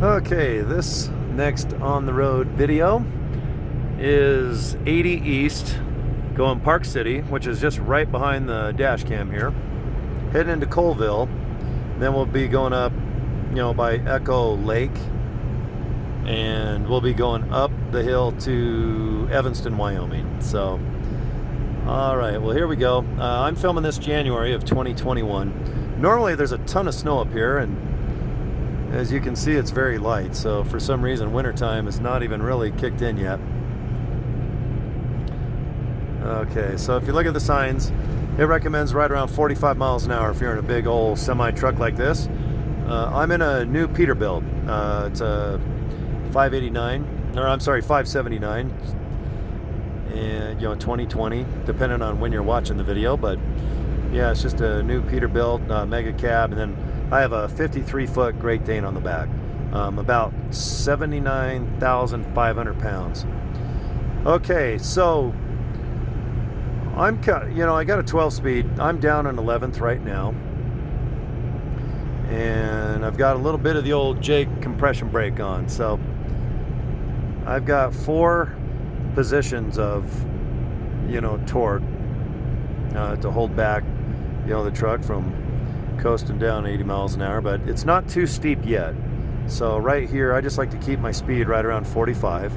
Okay, this next on the road video is 80 East going Park City, which is just right behind the dash cam here, heading into Coalville. Then we'll be going up, by Echo Lake, and we'll be going up the hill to Evanston, Wyoming. So, all right, well, here we go. I'm filming this January of 2021. Normally there's a ton of snow up here, and as you can see, it's very light. So for some reason, wintertime is not even really kicked in yet. Okay, so if you look at the signs, it recommends right around 45 miles an hour if you're in a big old semi truck like this. I'm in a new Peterbilt. It's a 579, and 2020, depending on when you're watching the video. But yeah, it's just a new Peterbilt mega cab, and then I have a 53-foot Great Dane on the back, about 79,500 pounds. Okay, so I got a 12-speed. I'm down an 11th right now, and I've got a little bit of the old Jake compression brake on. So I've got 4 positions of torque to hold back the truck from coasting down 80 miles an hour, but it's not too steep yet. So right here, I just like to keep my speed right around 45,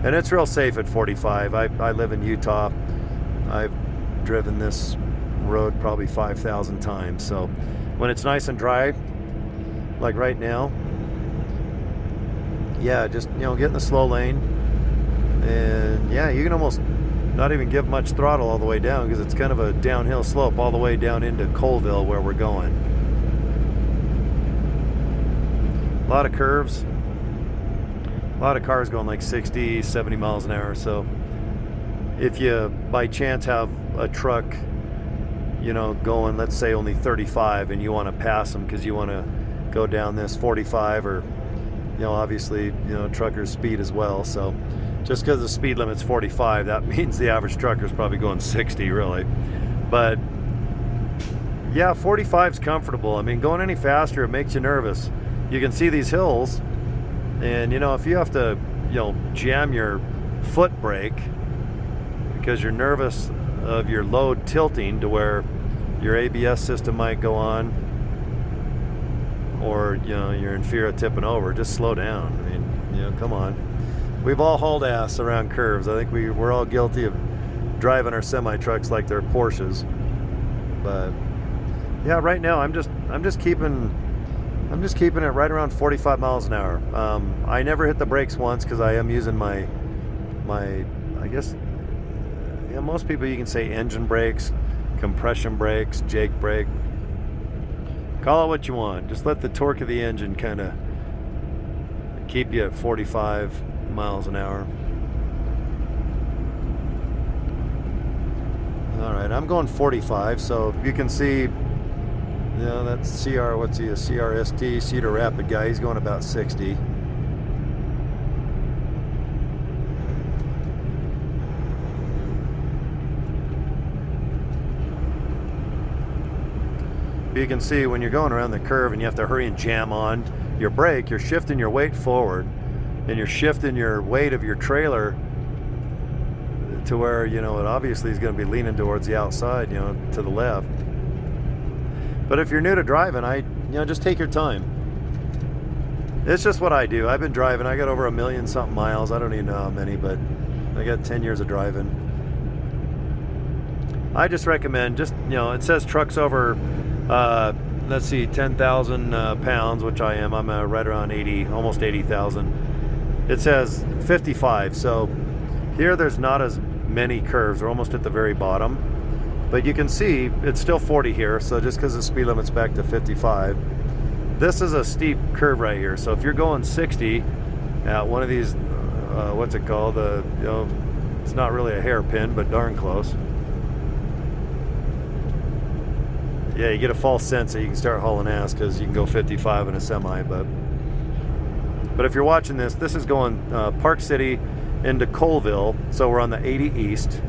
and it's real safe at 45. I live in Utah. I've driven this road probably 5,000 times. So when it's nice and dry, like right now, yeah, just get in the slow lane, and yeah, you can almost not even give much throttle all the way down, because it's kind of a downhill slope all the way down into Coalville where we're going. A lot of curves, a lot of cars going like 60, 70 miles an hour. So if you by chance have a truck going, let's say, only 35, and you want to pass them because you want to go down this 45, or obviously truckers speed as well. So just because the speed limit's 45, that means the average trucker's probably going 60, really. But yeah, 45's comfortable. I mean, going any faster, it makes you nervous. You can see these hills, and if you have to jam your foot brake because you're nervous of your load tilting to where your ABS system might go on, or you're in fear of tipping over, just slow down. I mean, come on. We've all hauled ass around curves. I think we're all guilty of driving our semi trucks like they're Porsches. But yeah, right now I'm just keeping it right around 45 miles an hour. I never hit the brakes once because I am using my I guess most people, you can say engine brakes, compression brakes, Jake brake. Call it what you want. Just let the torque of the engine kind of keep you at 45 miles an hour. All right, I'm going 45, so you can see, that's a CRST, Cedar Rapid guy. He's going about 60. You can see when you're going around the curve and you have to hurry and jam on your brake, you're shifting your weight forward, and you're shifting your weight of your trailer to where it obviously is going to be leaning towards the outside, to the left. But if you're new to driving, just take your time. It's just what I do. I've been driving. I got over 1 million something miles. I don't even know how many, but I got 10 years of driving. I just recommend it says trucks over let's see, 10,000 pounds, which I am. I'm right around 80, almost 80,000. It says 55. So here there's not as many curves. We're almost at the very bottom. But you can see it's still 40 here. So just because the speed limit's back to 55. This is a steep curve right here. So if you're going 60 at one of these, what's it called? It's not really a hairpin, but darn close. Yeah, you get a false sense that you can start hauling ass because you can go 55 in a semi. But if you're watching this is going Park City into Coalville. So we're on the 80 East.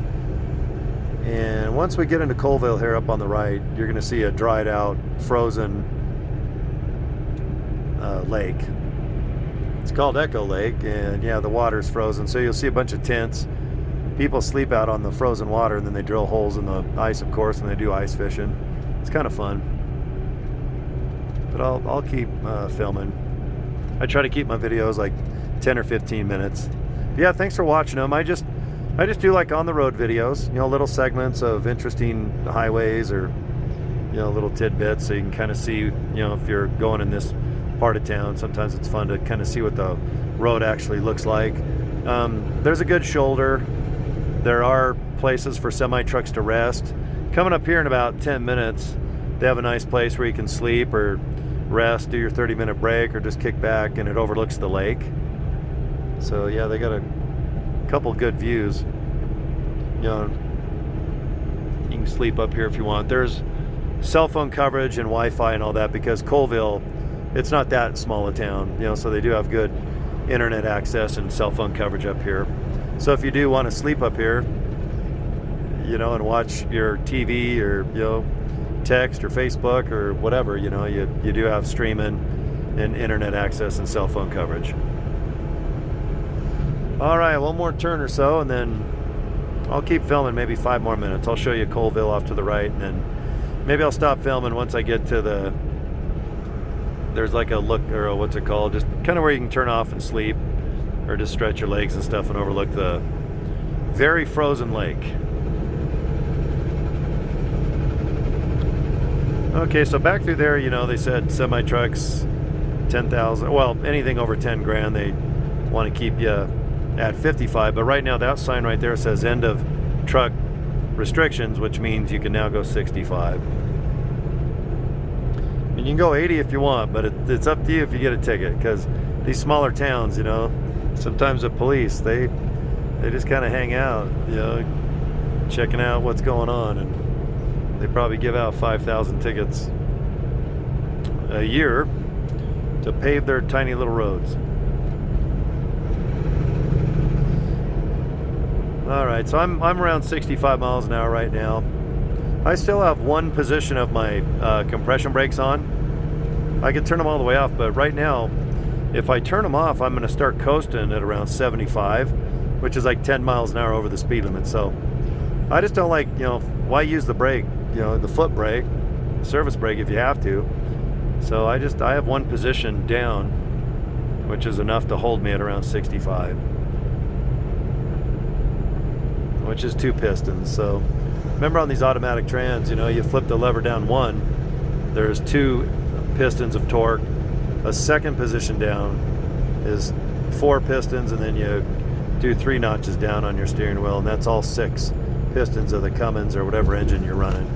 And once we get into Coalville here up on the right, you're going to see a dried out, frozen lake. It's called Echo Lake, and yeah, the water's frozen, so you'll see a bunch of tents. People sleep out on the frozen water, and then they drill holes in the ice, of course, and they do ice fishing. It's kind of fun. But I'll keep filming. I try to keep my videos like 10 or 15 minutes. But yeah, thanks for watching them. I just do like on the road videos, you know, little segments of interesting highways, or you know, little tidbits, so you can kind of see, you know, if you're going in this part of town, sometimes it's fun to kind of see what the road actually looks like. There's a good shoulder. There are places for semi trucks to rest. Coming up here in about 10 minutes, they have a nice place where you can sleep or rest, do your 30-minute break, or just kick back, and it overlooks the lake. So yeah, they got a couple good views. You know, you can sleep up here if you want. There's cell phone coverage and Wi-Fi and all that, because Coalville, it's not that small a town, you know, so they do have good internet access and cell phone coverage up here. So if you do want to sleep up here, you know, and watch your TV, or you know, text or Facebook or whatever, you know, you do have streaming and internet access and cell phone coverage. All right, one more turn or so, and then I'll keep filming, maybe 5 more minutes. I'll show you Coalville off to the right, and then maybe I'll stop filming once I get to the, there's like a look, or what's it called, just kind of where you can turn off and sleep, or just stretch your legs and stuff and overlook the very frozen lake. Okay, so back through there, you know, they said semi trucks, 10,000, well, anything over 10 grand, they want to keep you at 55. But right now, that sign right there says end of truck restrictions, which means you can now go 65. And you can go 80 if you want, but it's up to you if you get a ticket, because these smaller towns, you know, sometimes the police, they just kind of hang out, you know, checking out what's going on, and they probably give out 5,000 tickets a year to pave their tiny little roads. All right, so I'm around 65 miles an hour right now. I still have one position of my compression brakes on. I can turn them all the way off, but right now, if I turn them off, I'm going to start coasting at around 75, which is like 10 miles an hour over the speed limit. So I just don't like, you know, why use the brake, you know, the foot brake, service brake if you have to. So I have one position down, which is enough to hold me at around 65, which is 2 pistons. So remember, on these automatic trans, you know, you flip the lever down one, there's 2 pistons of torque. A second position down is 4 pistons, and then you do 3 notches down on your steering wheel, and that's all 6 pistons of the Cummins or whatever engine you're running,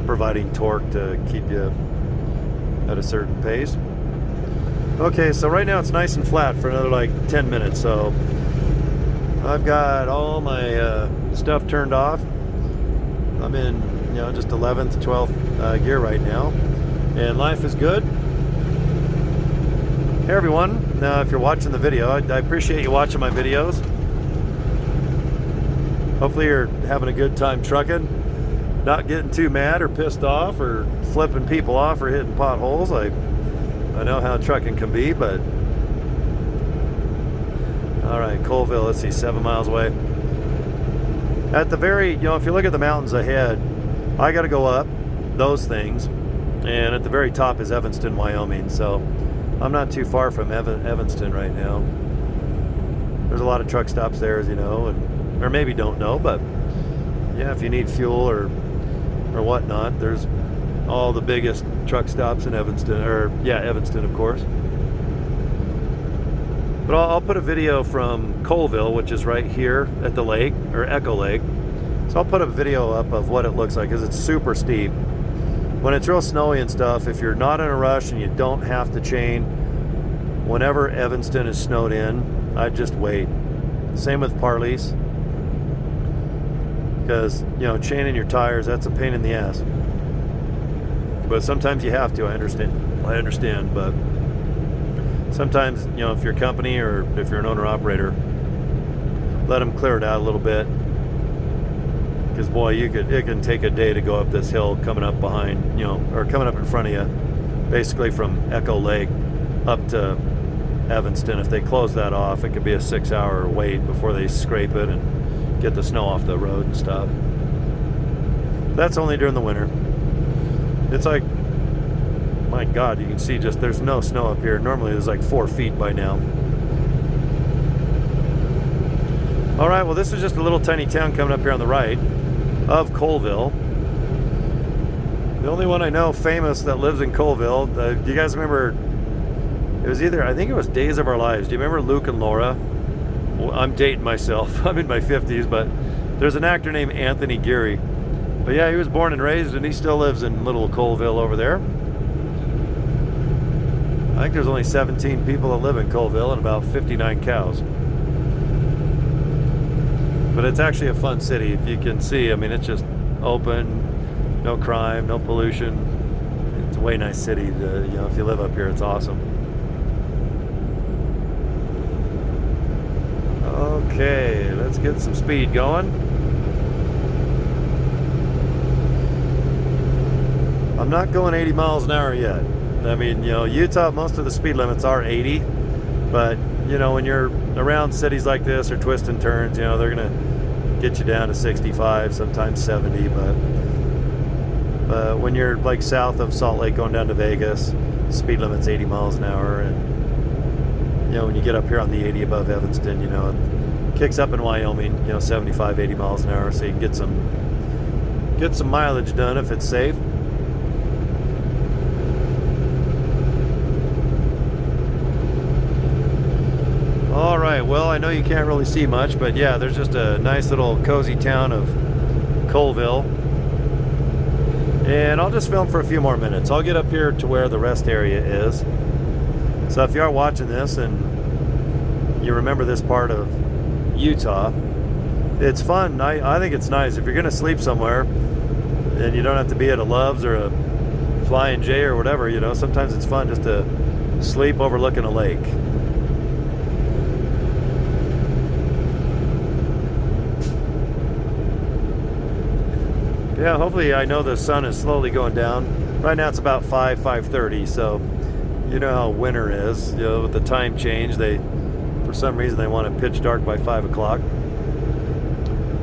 providing torque to keep you at a certain pace. Okay, so right now it's nice and flat for another like 10 minutes. So I've got all my stuff turned off. I'm in, you know, just 11th, 12th gear right now, and life is good. Hey everyone, now if you're watching the video, I appreciate you watching my videos. Hopefully you're having a good time trucking, not getting too mad or pissed off or flipping people off or hitting potholes. I know how trucking can be, but all right, Coalville, let's see, 7 miles away. At the very, you know, if you look at the mountains ahead, I got to go up those things, and at the very top is Evanston, Wyoming. So I'm not too far from Evanston right now. There's a lot of truck stops there, as you know, or maybe don't know, but yeah, if you need fuel or whatnot, there's all the biggest truck stops in Evanston, or yeah, Evanston, of course. But I'll put a video from Coalville, which is right here at the lake, or Echo Lake. So I'll put a video up of what it looks like, because it's super steep. When it's real snowy and stuff, if you're not in a rush and you don't have to chain, whenever Evanston is snowed in, I'd just wait. Same with Parley's, because, you know, chaining your tires, that's a pain in the ass. But sometimes you have to, I understand, but sometimes, you know, if you're a company or if you're an owner-operator, let them clear it out a little bit. Because, boy, it can take a day to go up this hill coming up behind, you know, or coming up in front of you, basically from Echo Lake up to Evanston. If they close that off, it could be a 6-hour wait before they scrape it and get the snow off the road and stuff. That's only during the winter. It's like, my God, you can see just there's no snow up here. Normally there's like 4 feet by now. All right, well, this is just a little tiny town coming up here on the right of Coalville. The only one I know famous that lives in Coalville. Do you guys remember? It was either, I think it was Days of Our Lives. Do you remember Luke and Laura? Well, I'm dating myself. I'm in my 50s, but there's an actor named Anthony Geary. But yeah, he was born and raised, and he still lives in little Coalville over there. I think there's only 17 people that live in Coalville and about 59 cows. But it's actually a fun city. If you can see, I mean, it's just open, no crime, no pollution. It's a way nice city. If you live up here, it's awesome. Okay, let's get some speed going. I'm not going 80 miles an hour yet. I mean, Utah, most of the speed limits are 80, but when you're around cities like this or twists and turns, they're gonna get you down to 65, sometimes 70. But when you're like south of Salt Lake going down to Vegas, speed limit's 80 miles an hour, and when you get up here on the 80 above Evanston, it kicks up in Wyoming, 75, 80 miles an hour, so you can get some mileage done if it's safe. All right, well, I know you can't really see much, but yeah, there's just a nice little cozy town of Coalville. And I'll just film for a few more minutes. I'll get up here to where the rest area is. So if you are watching this and you remember this part of Utah, it's fun. I think it's nice. If you're gonna sleep somewhere and you don't have to be at a Love's or a Flying J or whatever, sometimes it's fun just to sleep overlooking a lake. Yeah, hopefully, I know the sun is slowly going down. Right now it's about 5:30, so you know how winter is. With the time change, for some reason they want it pitch dark by 5 o'clock.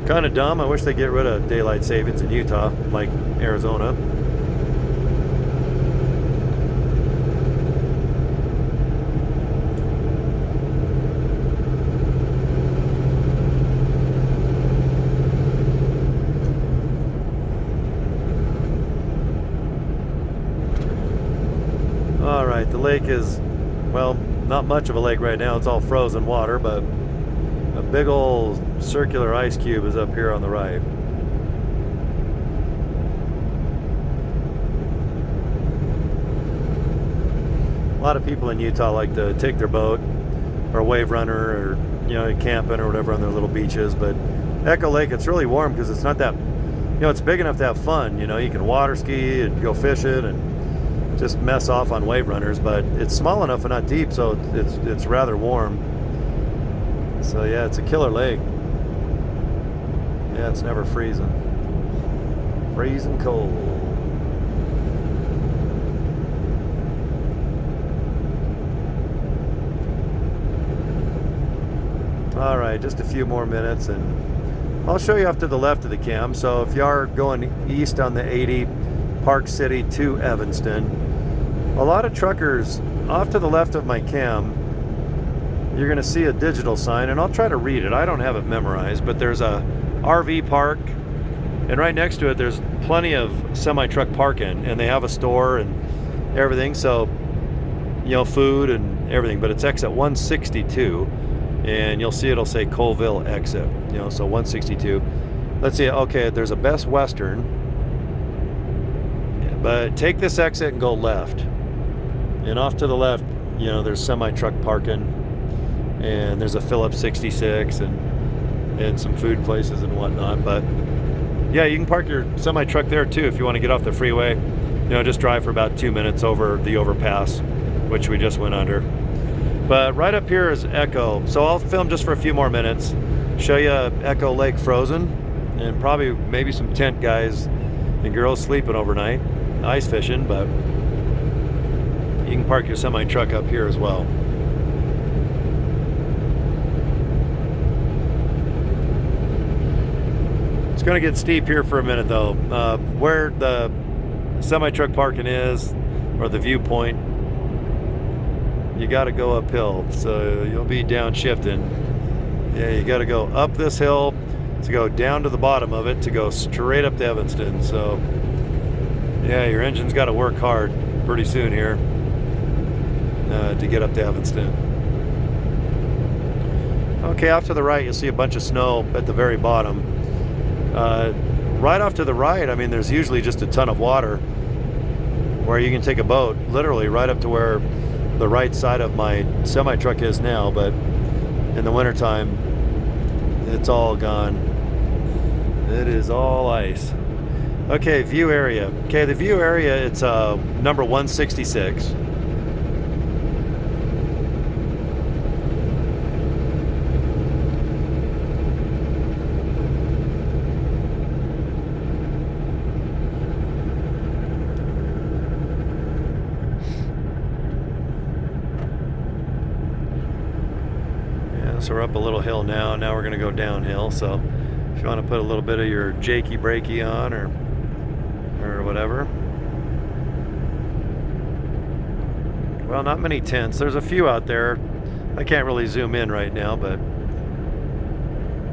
Kind of dumb. I wish they get rid of daylight savings in Utah, like Arizona. Alright, the lake is, well, not much of a lake right now. It's all frozen water, but a big old circular ice cube is up here on the right. A lot of people in Utah like to take their boat or wave runner or, camping or whatever on their little beaches, but Echo Lake, it's really warm because it's not that, it's big enough to have fun. You can water ski and go fishing and just mess off on wave runners, but it's small enough and not deep, so it's rather warm. So yeah, it's a killer lake. Yeah, it's never freezing. Freezing cold. All right, just a few more minutes and I'll show you off to the left of the cam. So if you are going east on the 80 Park City to Evanston, a lot of truckers off to the left of my cam, you're going to see a digital sign, and I'll try to read it. I don't have it memorized, but there's a RV park, and right next to it there's plenty of semi-truck parking, and they have a store and everything, so food and everything. But it's exit 162, and you'll see it'll say Coalville exit, so 162. Let's see. Okay, there's a Best Western, but take this exit and go left. And off to the left, there's semi-truck parking, and there's a Phillips 66 and some food places and whatnot. But yeah, you can park your semi-truck there too if you want to get off the freeway. Just drive for about 2 minutes over the overpass, which we just went under. But right up here is Echo. So I'll film just for a few more minutes, show you Echo Lake frozen, and probably maybe some tent guys and girls sleeping overnight, ice fishing. But You can park your semi truck up here as well. It's going to get steep here for a minute though. Where the semi truck parking is, or the viewpoint, you got to go uphill, so you'll be downshifting. Yeah, you got to go up this hill to go down to the bottom of it to go straight up to Evanston. So yeah, your engine's got to work hard pretty soon here to get up to Evanston. Okay, off to the right you'll see a bunch of snow at the very bottom. Right off to the right, I mean, there's usually just a ton of water where you can take a boat literally right up to where the right side of my semi truck is now, but in the wintertime it's all gone. It is all ice. Okay, view area. Okay, the view area, it's number 166. So we're up a little hill now. Now we're going to go downhill. So if you want to put a little bit of your jakey brakey on or whatever. Well, not many tents. There's a few out there. I can't really zoom in right now, but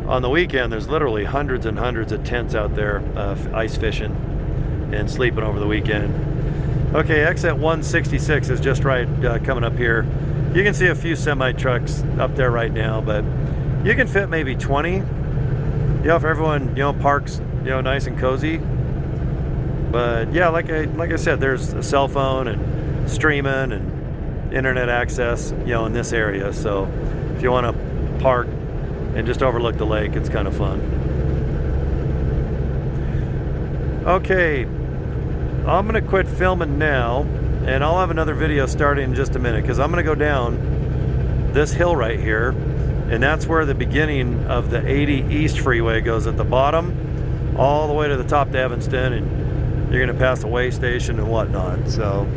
on the weekend there's literally hundreds and hundreds of tents out there ice fishing and sleeping over the weekend. Okay, exit 166 is just right coming up here. You can see a few semi trucks up there right now, but you can fit maybe 20. If everyone parks nice and cozy. But yeah, like I said, there's a cell phone and streaming and internet access in this area. So if you want to park and just overlook the lake, it's kind of fun. Okay, I'm gonna quit filming now. And I'll have another video starting in just a minute, because I'm going to go down this hill right here, and that's where the beginning of the 80 East Freeway goes at the bottom, all the way to the top to Evanston, and you're going to pass the way station and whatnot. So,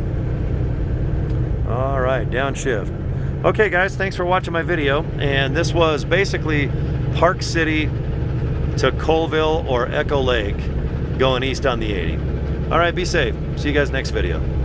all right, downshift. Okay, guys, thanks for watching my video, and this was basically Park City to Coalville or Echo Lake going east on the 80. All right, be safe. See you guys next video.